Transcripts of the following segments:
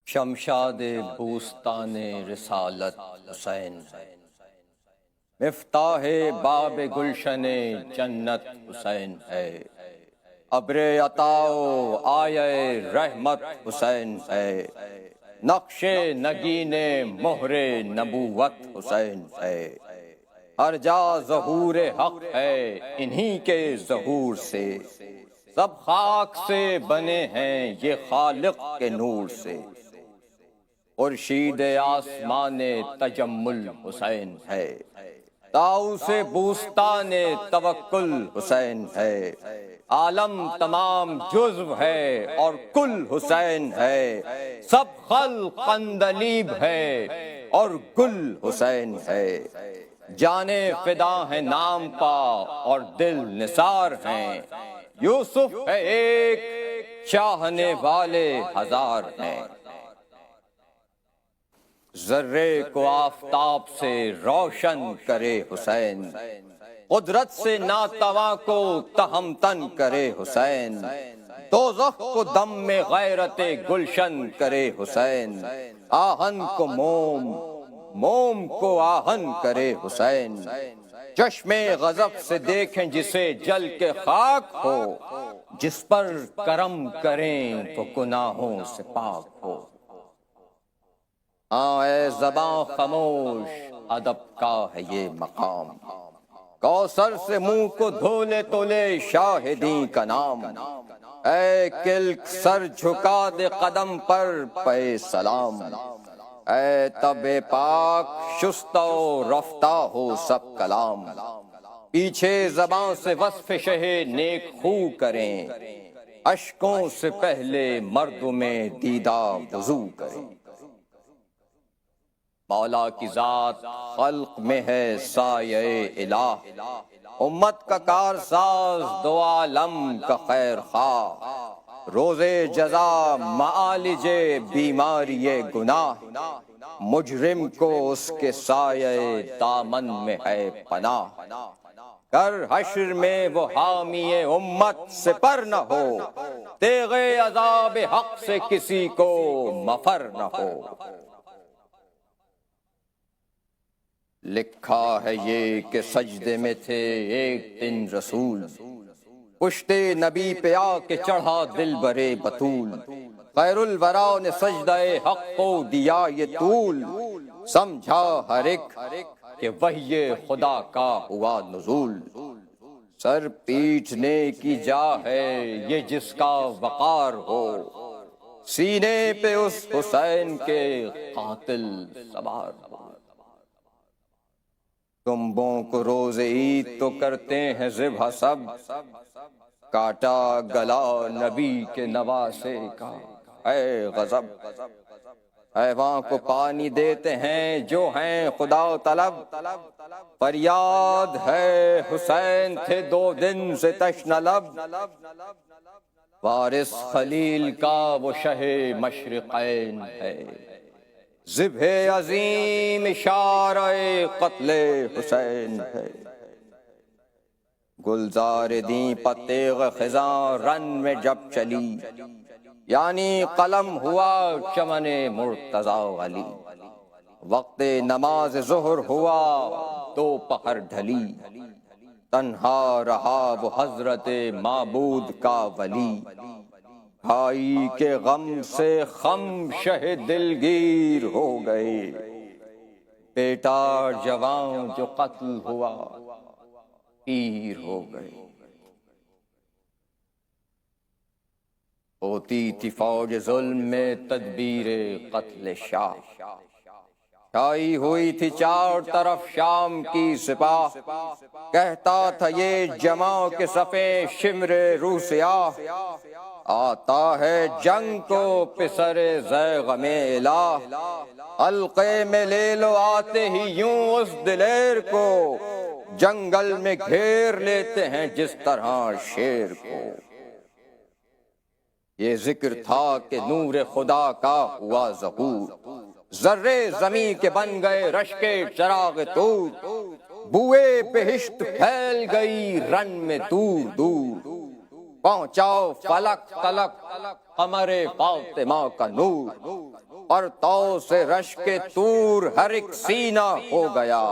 شمشاد بوستان رسالت حسین ہے، مفتاح باب گلشن جنت حسین ہے، ابر عطا و آیہ رحمت حسین ہے، نقش نگین مہر نبوت حسین ہے، ہر جا ظہور حق ہے انہی کے ظہور سے، سب خاک سے بنے ہیں یہ خالق کے نور سے، خورشید آسمان تجمل حسین ہے، طاؤس بوستان توکل حسین ہے، عالم تمام جزو ہے اور کل حسین ہے، سب خلق عندلیب ہے اور گل حسین ہے، جانے فدا ہے نام پا اور دل نثار ہیں، یوسف ہے ایک چاہنے والے ہزار ہیں، ذرے کو آفتاب سے روشن کرے حسین، قدرت سے ناتواں کو تہمتن کرے حسین، دوزخ کو دم میں غیرت گلشن کرے حسین، آہن کو موم، موم کو آہن کرے حسین، چشم غضب سے دیکھیں جسے جل کے خاک ہو، جس پر کرم کریں وہ گناہوں سے پاک ہو، ہاں اے زباں خاموش ادب کا ہے یہ مقام، کوثر سے منہ کو دھولے تو لے شاہدیں کا نام، اے کلک سر جھکا دے قدم پر پے سلام، اے طب پاک شستہ و رفتہ ہو سب کلام، پیچھے زباں سے وصف شہ نیک خو کریں، اشکوں سے پہلے مردوں میں دیدہ وضو کریں، مولا کی ذات خلق میں ہے سایہ الہ، امت کا کارساز دو عالم کا خیر خواہ، روز جزا معالج بیماری گناہ، مجرم کو اس کے سایہ دامن میں ہے پناہ، کر حشر میں وہ حامی امت سے پر نہ ہو، تیغ عذاب حق سے کسی کو مفر نہ ہو، لکھا ہے یہ کہ سجدے میں تھے ایک دن رسول، پشت نبی پہ آ کے چڑھا دل برے بطول، خیر الورا نے سجدہ حق کو دیا یہ طول، سمجھا ہر ایک کہ وحی خدا کا ہوا نزول، سر پیٹنے کی جا ہے یہ جس کا وقار ہو، سینے پہ اس حسین کے قاتل سوار ہو، کنبوں کو روز عید تو کرتے ہیں ذبح سب، کاٹا گلا نبی کے نواسے کا اے غضب، حیوان کو پانی دیتے ہیں جو ہیں خدا طلب، فریاد ہے حسین تھے 2 دن سے تشنہ لب، وارث خلیل کا وہ شہ مشرقین ہے، ذبح عظیم اشارہ قتل حسین ہے، گلزار دیں پتیغ خزاں رن میں جب چلی، یعنی قلم ہوا چمن مرتضی علی، وقت نماز ظہر ہوا دوپہر ڈھلی، تنہا رہا وہ حضرت معبود کا ولی، بھائی کے غم سے خم شہ دلگیر ہو گئے، بیٹا جوان جو قتل ہوا پیر ہو گئے، ہوتی تھی فوج ظلم میں تدبیر قتل شاہ، چھائی ہوئی تھی 4 طرف شام کی سپاہ، کہتا تھا یہ جماع کے صفیں شمر روح سیاہ، آتا ہے جنگ کو پسر زیغ میں الہ، حلقے میں لے لو آتے ہی یوں اس دلیر کو، جنگل میں گھیر لیتے ہیں جس طرح شیر کو، یہ ذکر تھا کہ نور خدا کا ہوا ظہور، ذرے زمین کے بن گئے رشک چراغ طور، بوئے بہشت پھیل گئی رن میں دور دور، پہنچاؤ فلک تلک قمر فاطمہ کا نور، پرتو سے رشک طور ہر ایک سینہ ہو گیا،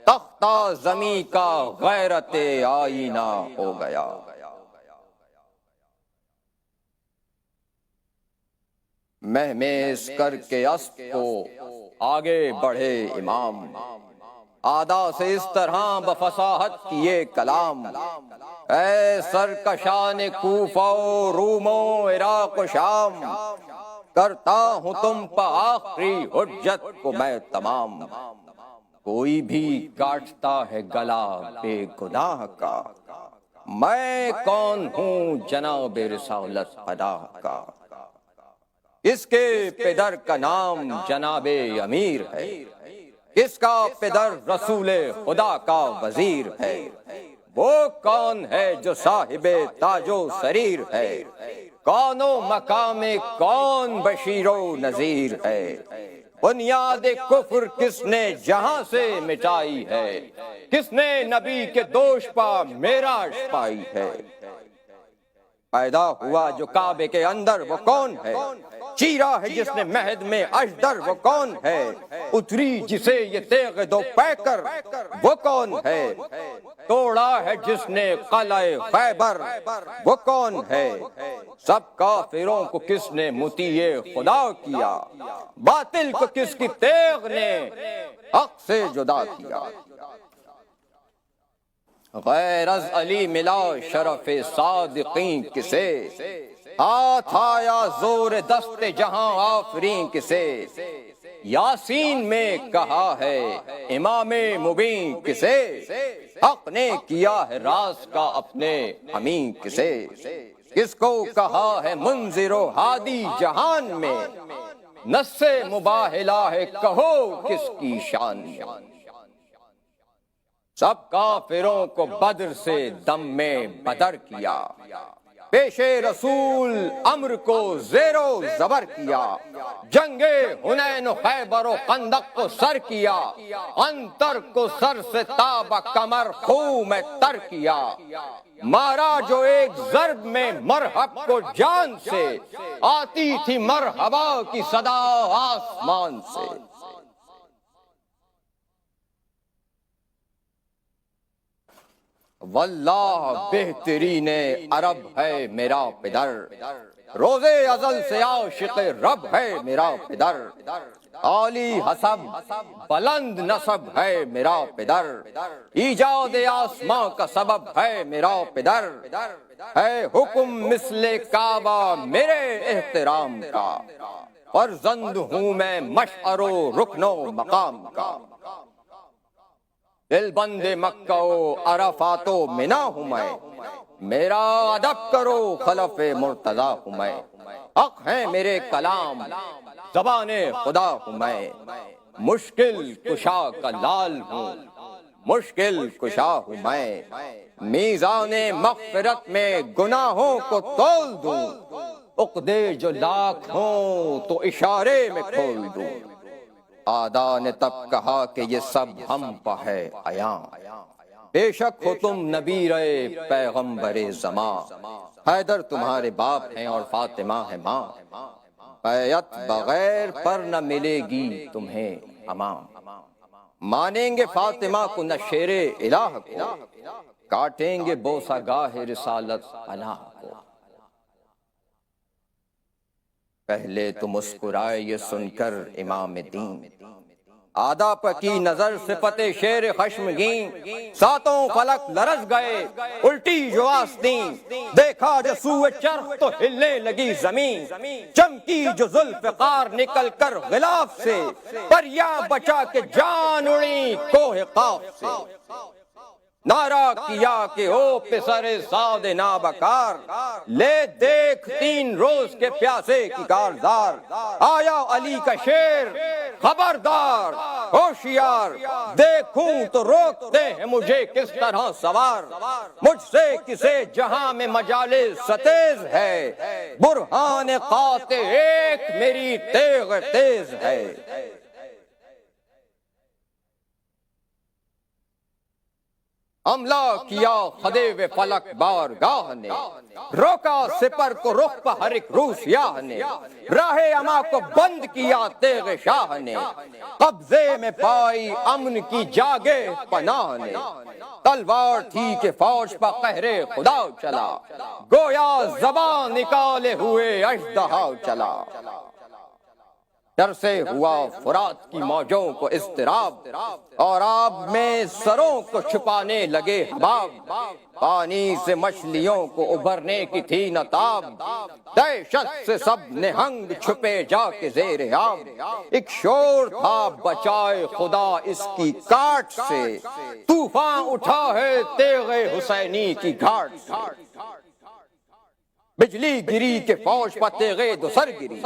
تختہ زمیں کا غیرت آئینہ ہو گیا۔ مہمیز کر کے اسب کو آگے بڑھے امام، آدا سے اس طرح بفصاحت کیے کلام۔ اے سرکشان کوفہ و روم و عراق و شام، کرتا ہوں تم پہ آخری حجت کو میں تمام۔ کوئی بھی کاٹتا ہے گلا بے گناہ کا، میں کون ہوں جناب رسالت خدا کا۔ اس کے پدر کا نام جناب امیر ہے، اس کا پدر رسول خدا کا وزیر ہے۔ وہ کون ہے جو صاحب تاج و سریر ہے، کون و مقام کون بشیر و نذیر ہے۔ بنیاد کفر کس نے جہاں سے مٹائی ہے، کس نے نبی کے دوش پا معراج پائی ہے۔ پیدا ہوا جو کعبے کے اندر وہ کون ہے، چیرا ہے جس نے مہد میں اژدر وہ کون ہے۔ اتری جسے یہ تیغ دو پیکر وہ کون ہے، توڑا ہے جس نے قلعہ خیبر وہ کون ہے۔ سب کافروں کو کس نے مطیع خدا کیا، باطل کو کس کی تیغ نے حق سے جدا کیا۔ غیر از علی ملا شرف صادقین کسے، ہاتھ آیا زور دست جہاں آفرین کسے۔ یاسین میں کہا ہے امام مبین کسے، حق نے کیا ہے راز کا اپنے امین کسے۔ کس کو کہا ہے منذر و ہادی جہان میں، نص مباہلہ ہے کہو کس کی شان۔ سب کافروں کو بدر سے دم میں بدر کیا، پیش رسول امر کو زیر و زبر کیا۔ جنگ حنین و خیبر و خندق کو سر کیا، انتر کو سر سے تابہ کمر خوں میں تر کیا۔ مارا جو ایک ضرب میں مرحب کو جان سے، آتی تھی مرحبا کی صدا آسمان سے۔ واللہ بہترین عرب ہے میرا پدر، روزے ازل سے عاشق رب ہے میرا پدر۔ عالی حسب بلند نسب ہے میرا پدر، ایجاد آسماں کا سبب ہے میرا پدر۔ ہے حکم مثل کعبہ میرے احترام کا، فرزند ہوں میں مشعر و رکن و مقام کا۔ دل بند مکہ و عرفات و منا ہوں میں، میرا ادب کرو خلف مرتضی ہوں میں۔ حق ہے میرے کلام زبان خدا ہوں میں، مشکل کشا کا لال ہوں، مشکل کشا ہوں میں۔ میزان مغفرت میں گناہوں کو تول دوں، عقدے جو لاکھ ہوں تو اشارے میں کھول دوں۔ آدھا نے تب کہا کہ یہ سب ہم پہ ہے عیاں، بے شک ہو تم نبی رے پیغمبر زمان۔ حیدر تمہارے باپ ہیں اور فاطمہ ہے ماں، بیعت بغیر پر نہ ملے گی تمہیں امان۔ مانیں گے فاطمہ کو نہ شیر الہ کو، کاٹیں گے بوسہ گاہ رسالت اللہ کو۔ پہلے تو مسکرائے یہ سن کر امام دین، آدھا پکی نظر صفت شیر خشمگین۔ ساتوں فلک لرز گئے الٹی جو آستین، دیکھا جو سوئے چرخ تو ہلنے لگی زمین۔ چمکی جو ذوالفقار نکل کر غلاف سے، پریاں بچا کے جان اڑی کوہ قاف سے۔ نعرہ کیا کہ او پسر سعد نابکار، لے دیکھ 3 روز کے پیاسے کی کارزار۔ آیا علی کا شیر خبردار ہوشیار، دیکھوں تو روکتے ہیں مجھے کس طرح سوار۔ مجھ سے کسے جہاں میں مجال ستیز ہے، برہان قاطع ایک میری تیغ تیز ہے۔ حملہ کیا خدیو فلک بارگاہ نے، روکا سپر کو رخ پہ ہر ایک رو سیاہ نے، راہ اما کو بند کیا تیغ شاہ نے، قبضے میں پائی امن کی جاگے پناہ نے، تلوار تھی کہ فوج پہ قہر خدا چلا، گویا زبان نکالے ہوئے اژدہا چلا، ڈر سے ہوا فرات کی موجوں کو اضطراب، اور آب میں سروں کو چھپانے لگے حباب، پانی سے مچھلیوں کو ابھرنے کی تھی نہ تاب، دہشت سے سب نہنگ چھپے جا کے زیر آب، ایک شور تھا بچائے خدا اس کی کاٹ سے، طوفان اٹھا ہے تیغ حسینی کی گھاٹ سے، بجلی گری کہ فوج پر تیغے دو سر گری،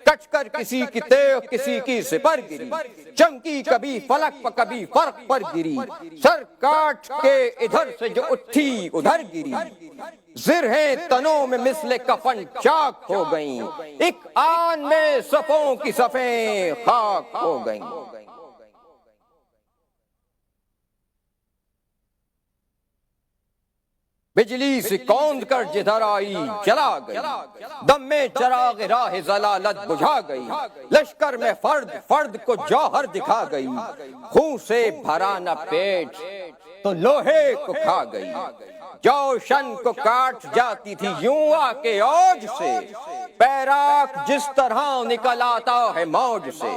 کٹ کر کسی کی تیغ کسی کی سپر گری، چمکی کبھی فلک پر کبھی فرق پر گری، سر کاٹ کے ادھر سے جو اٹھی ادھر گری، زرہیں تنوں میں مثل کفن چاک ہو گئیں، ایک آن میں صفوں کی صفیں خاک ہو گئیں، بجلی سے کوند کر جدھر آئی چلا گئی، دم میں چراغ راہ ضلالت بجھا گئی، لشکر میں فرد فرد کو جوہر دکھا گئی، خون سے بھرا نہ پیٹ تو لوہے کو کھا گئی، جوشن کو کاٹ جاتی تھی یوں آ کے اوج سے، پیراک جس طرح نکل آتا ہے موج سے،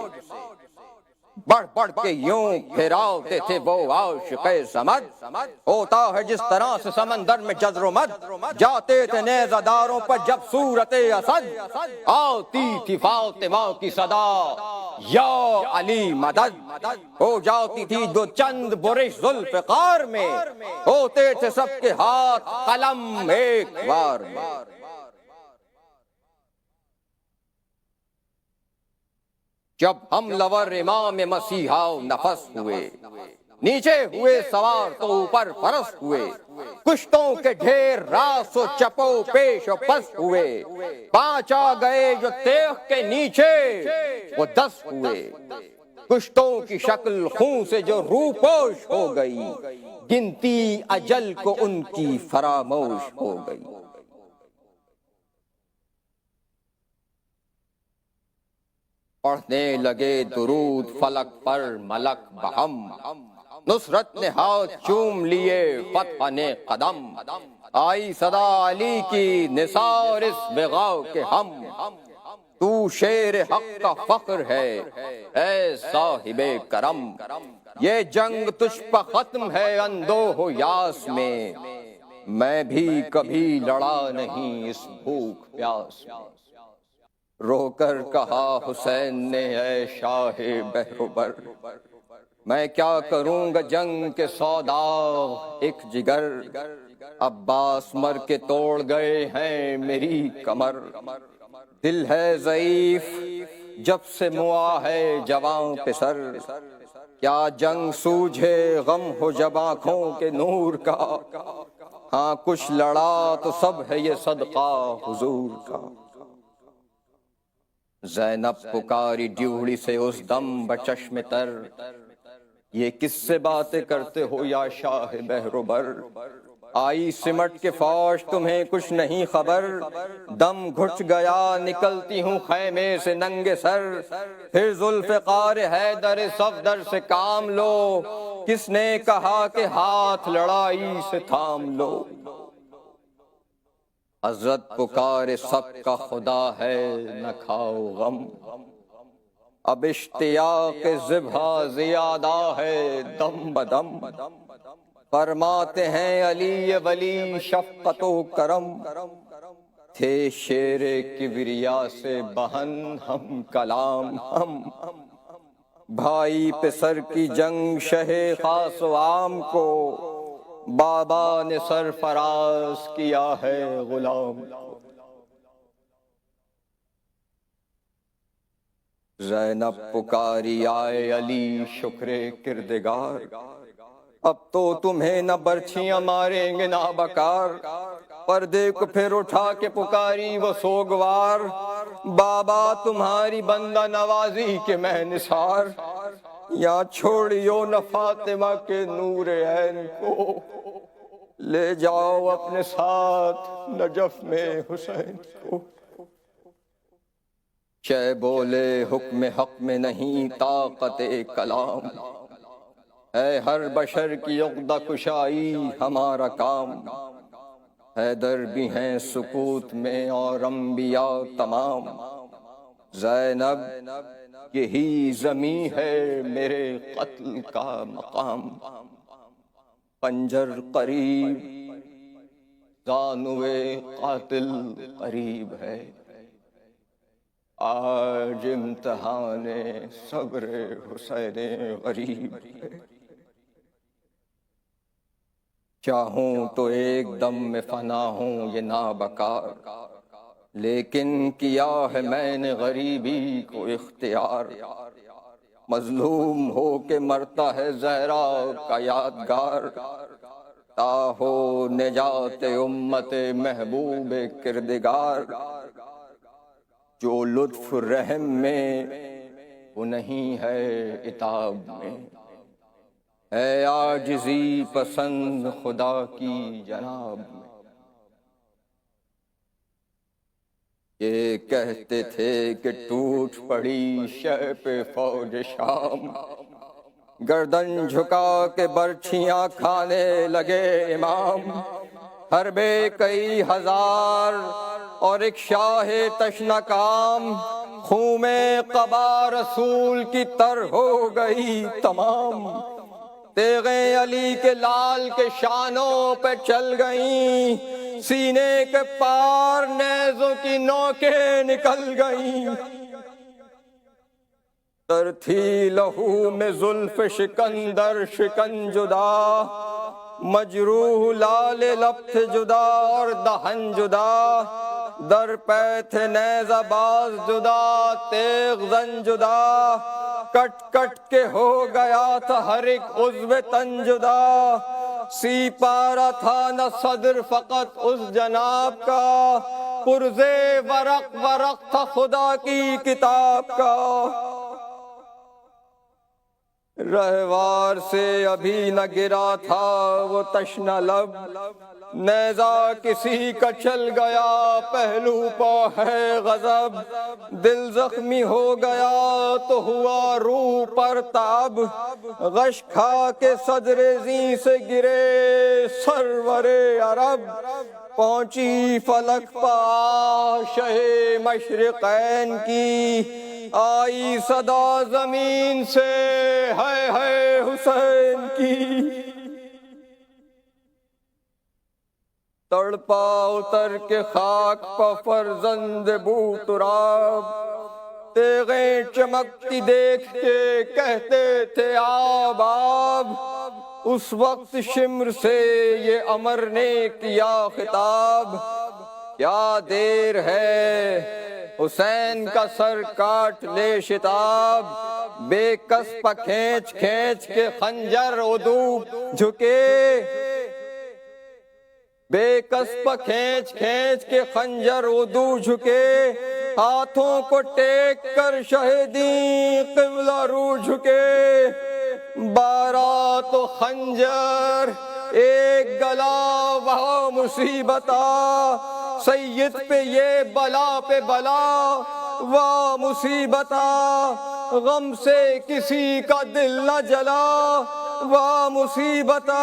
بڑھ بڑھ کے یوں پھراتے تھے وہ عاشق صمد، ہوتا ہے جس طرح سے سمندر میں جزر و مد، جاتے تھے نیزہ داروں پر جب صورت اسد، آتی تھی فاطمہ کی صدا یا علی مدد، ہو جاتی تھی دو چند برش ذوالفقار میں، ہوتے تھے سب کے ہاتھ قلم ایک بار میں، جب ہم لور امام مسیحا نفس ہوئے، نیچے ہوئے سوار تو اوپر فرس ہوئے، کشتوں کے ڈھیر راس و چپو پیش و پس ہوئے، 5 آ گئے جو تیغ کے نیچے وہ 10 ہوئے، کشتوں کی شکل خون سے جو روپوش ہو گئی، گنتی اجل کو ان کی فراموش ہو گئی، پڑھنے لگے درود فلک پر ملک بہم، نصرت نے ہاتھ چوم لیے فتح نے قدم، آئی صدا علی کی نثار اس بغاؤ کے ہم، تو شیر حق کا فخر ہے اے صاحب کرم، یہ جنگ تجھ پر ختم ہے اندوہ و یاس میں بھی کبھی لڑا نہیں اس بھوک پیاس میں، رو کر کہا حسین نے اے شاہ بہروبر، میں کیا کروں گا جنگ کے سودا ایک جگر، عباس مر کے توڑ گئے ہیں میری کمر، دل ہے ضعیف جب سے موا ہے جوان پہ سر، کیا جنگ سوجھے غم ہو جب آنکھوں کے نور کا، ہاں کچھ لڑا تو سب ہے یہ صدقہ حضور کا، زینب پکاری ڈیوڑی سے اس دم بچشم تر، یہ کس سے باتیں کرتے ہو یا شاہ بہروبر، آئی سمٹ کے فوج تمہیں کچھ نہیں خبر، دم گھٹ گیا نکلتی ہوں خیمے سے ننگے سر، پھر ذوالفقار حیدر صفدر سے کام لو، کس نے کہا کہ ہاتھ لڑائی سے تھام لو، حضرت پکار سب کا خدا ہے نہ کھاؤ غم، اب اشتیاق ذبح زیادہ ہے دم بدم، فرماتے ہیں علی ولی شفقت و کرم، تھے شیر کبریا سے بہن ہم کلام ہم، بھائی پہ سر کی جنگ شہ خاص و عام کو، بابا نے سرفراز کیا ہے غلام، زینب پکاری آئے علی شکر کردگار، اب تو تمہیں نہ برچھیاں ماریں گے نہ بکار، پردے کو پھر اٹھا کے پکاری وہ سوگوار، بابا تمہاری بندہ نوازی کے میں نثار، یا چھوڑیو نہ فاطمہ کے نور عین کو، لے جاؤ اپنے ساتھ نجف میں حسین کو۔ شے بولے حکم حق میں نہیں طاقت کلام، ہے ہر بشر کی عقدہ کشائی ہمارا کام۔ حیدر بھی ہیں سکوت میں اور انبیاء تمام، زینب یہی زمیں ہے میرے قتل کا مقام۔ خنجر قریب زانوے قاتل قریب ہے، آج امتحان صبر حسین غریب ہے۔ چاہوں تو ایک دم میں فنا ہوں یہ نابکار، لیکن کیا ہے میں نے غریبی کو اختیار۔ مظلوم ہو کے مرتا ہے زہرا کا یادگار، تا ہو نجات امت محبوب کردگار۔ جو لطف رحم میں وہ نہیں ہے عتاب میں، ہے عاجزی پسند خدا کی جناب میں۔ یہ کہتے تھے کہ ٹوٹ پڑی شہ پہ فوج شام، گردن جھکا کے برچھیاں کھانے لگے امام۔ حربے کئی ہزار اور ایک شاہ تشنہ کام، خون میں قبا رسول کی تر ہو گئی تمام۔ تیغیں علی کے لال کے شانوں پہ چل گئیں، سینے کے پار نیزوں کی نوکیں نکل گئیں۔ تر تھی لہو میں زلف شکندر شکن جدا، مجروح لال لب تھے جدا اور دہن جدا۔ در پہ تھے نیزہ باز جدا تیغ زن جدا، کٹ کٹ کے ہو گیا تھا ہر ایک عضو تن جدا۔ سی پارا تھا نہ صدر فقط اس جناب کا، پرزے ورق ورق تھا خدا کی کتاب کا۔ رہوار سے ابھی نہ گرا تھا وہ تشنہ لب، نیزہ کسی کا چل گیا پہلو پہ ہے غضب۔ دل زخمی ہو گیا تو ہوا روح پر تاب، غش کھا کے صدر زیں سے گرے سرور عرب۔ پہنچی فلک پا شہ مشرقین کی، آئی صدا زمین سے ہے حسین کی۔ تڑپا اتر کے خاک پا فرزند بو تراب، تیغیں چمکتی دیکھ کے کہتے تھے آب آب۔ اس وقت شمر سے یہ امر نے کیا خطاب، کیا دیر ہے حسین کا سر کاٹ لے شتاب۔ بے کس پا کھینچ کھینچ کے خنجر ادوب جھکے، بے کس پا کھینچ کھینچ کے خنجر ادو جھکے۔ ہاتھوں کو ٹیک کر شہیدیں قبلہ رو جھکے۔ بارہ تو خنجر ایک گلا وہ مصیبتا، سید پہ یہ بلا پہ بلا وہ مصیبتا۔ غم سے کسی کا دل نہ جلا وہ مصیبتا،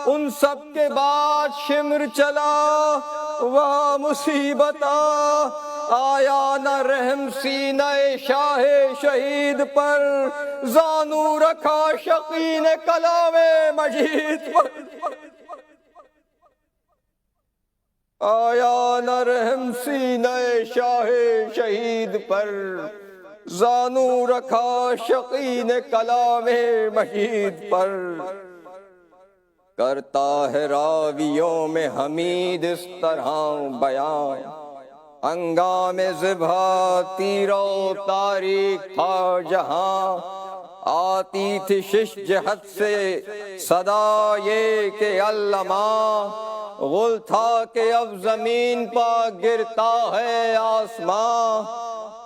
ان سب کے بعد شمر چلا وہ مصیبتا۔ آیا نہ رحم سینہ شاہ شہید پر، زانو رکھا شقین کلام مجید پر۔ آیا نہ رحم سینہ شاہ شہید پر، زانو رکھا شقین کلام مجید پر۔ کرتا ہے راویوں میں حمید اس طرح بیان، ہنگام ذبح تیرو تاریخ تھا جہاں۔ آتی تھی شش جہت سے صدا یہ کہ علما، غل تھا کہ اب زمین پا گرتا ہے آسمان۔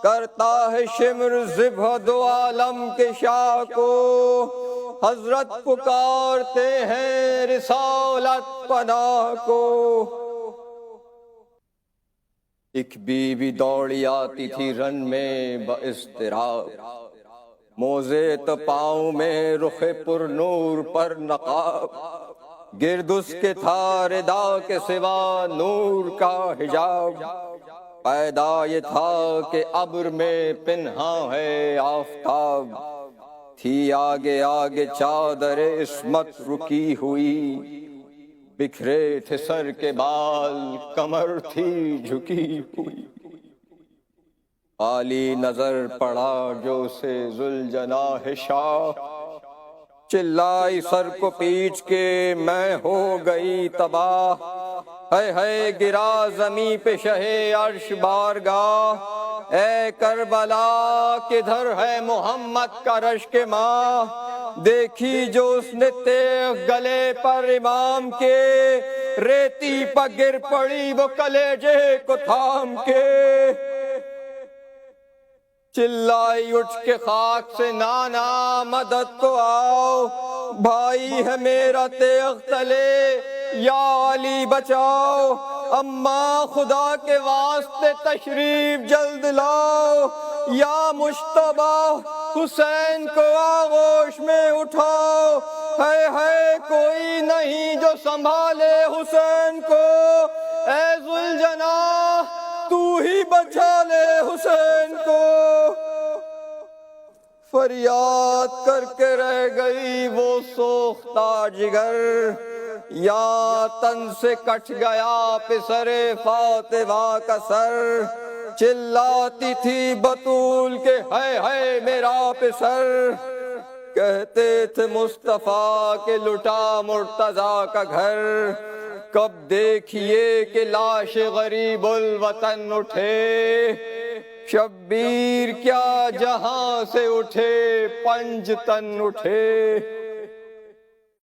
کرتا ہے شمر ذبح دو عالم کے شاہ کو، حضرت پکارتے ہیں رسالت پناہ کو۔ ایک بیوی دوڑی آتی تھی رن میں باضطراب، موزے تو پاؤں میں رخ پر نور پر نقاب، گرد اس کے تھا ردا کے سوا نور کا حجاب، پیدا یہ تھا کہ ابر میں پنہاں ہے آفتاب، تھی آگے آگے چادر عصمت رکی ہوئی، بکھرے تھے سر کے بال کمر تھی جھکی ہوئی، عالی نظر پڑا جو سے ذوالجناح شاہ، چلائی سر کو پیچ کے میں ہو گئی تباہ، ہے گرا زمیں پہ شہ عرش بارگاہ، اے کربلا کدھر ہے محمد کا رشک ماہ، دیکھی جو اس نے تیغ گلے پر امام کے، ریتی پر گر پڑی وہ کلیجے کو تھام کے، چلائی اٹھ کے خاک سے نانا مدد تو آؤ، بھائی ہے میرا تیغ تلے یا علی بچاؤ، اماں خدا کے واسطے تشریف جلد لاؤ، یا مشتبہ حسین کو آغوش میں اٹھاؤ، ہے کوئی نہیں جو سنبھالے حسین کو، اے ذوالجناح تو ہی بچا لے حسین کو، فریاد کر کے رہ گئی وہ سوختہ جگر، یا تن سے کٹ گیا پسر فاطمہ کا سر، چلاتی تھی بطول کے ہے میرا پسر، کہتے تھے مصطفیٰ کے لٹا مرتضیٰ کا گھر، کب دیکھیے کہ لاش غریب الوطن اٹھے، شبیر کیا جہاں سے اٹھے پنج تن اٹھے۔